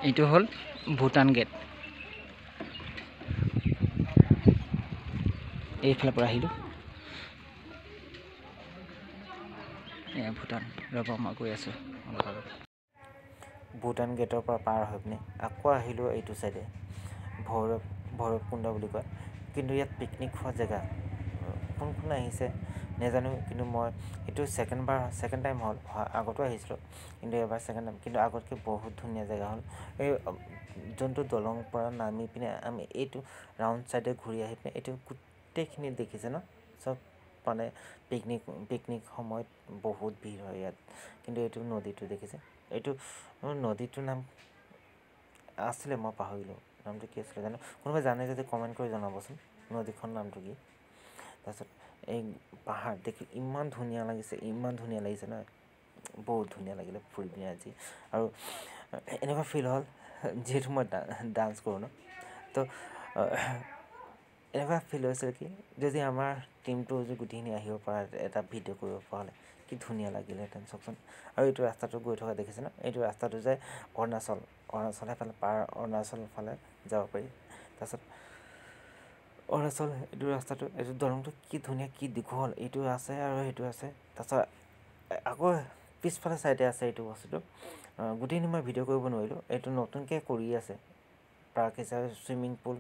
এইটো হ'ল ভূটান গেট এইফালৰ পৰা আহিলোঁ এয়া ভূটান ৰ'ব মই গৈ আছোঁ ভূটান গেটৰ পৰা পাৰ হৈ পিনে আকৌ আহিলোঁ এইটো চাইডে ভৈৰৱকুণ্ড বুলি কয় কিন্তু ইয়াত পিকনিক খোৱা জেগা কোন কোন আহিছে নেজানো কিন্তু মই এইটো ছেকেণ্ড টাইম হ'ল আগতো আহিছিলোঁ কিন্তু এবাৰ ছেকেণ্ড টাইম কিন্তু আগতকৈ বহুত ধুনীয়া জেগা হ'ল এই যোনটো দলং পৰা নামি পিনে আমি এইটো ৰাউণ্ড চাইডে ঘূৰি আহি পিনে এইটো গোটেইখিনি দেখিছে ন চব মানে পিকনিক সময়ত বহুত ভিৰ হয় ইয়াত কিন্তু এইটো নদীটো দেখিছে এইটো নদীটোৰ নাম আছিলে মই পাহৰিলোঁ নামটো কি আছিলে জানো কোনোবাই জানে যদি কমেণ্ট কৰি জনাবচোন নদীখন নামটো কি তাৰপিছত এই পাহাৰ দেখি ইমান ধুনীয়া লাগিছে নহয় বহুত ধুনীয়া লাগিলে ফুৰি পিনে আজি আৰু এনেকুৱা ফিল হ'ল যিহেতু মই ডান্স কৰোঁ ন তো এনেকুৱা ফিল হৈছিল কি যদি আমাৰ টিমটো যদি গোটেইখিনি আহিব পৰা এটা ভিডিঅ' কৰিব পৰা হ'লে কি ধুনীয়া লাগিলেহেঁতেন চাওকচোন আৰু এইটো ৰাস্তাটো গৈ থকা দেখিছে ন এইটো ৰাস্তাটো যায় অৰুণাচল ফালে অৰুণাচল ফালে যাব পাৰি তাৰপিছত অৰুণাচল এইটো ৰাস্তাটো এইটো দলংটো কি ধুনীয়া কি দীঘল এইটো আছে আৰু সেইটো আছে তাৰপিছত আকৌ পিছফালে চাইডে আছে এইটো বস্তুটো গোটেইখিনি মই ভিডিঅ' কৰিব নোৱাৰিলোঁ এইটো নতুনকৈ কৰি আছে পাৰ্ক হিচাপে চুইমিং পুল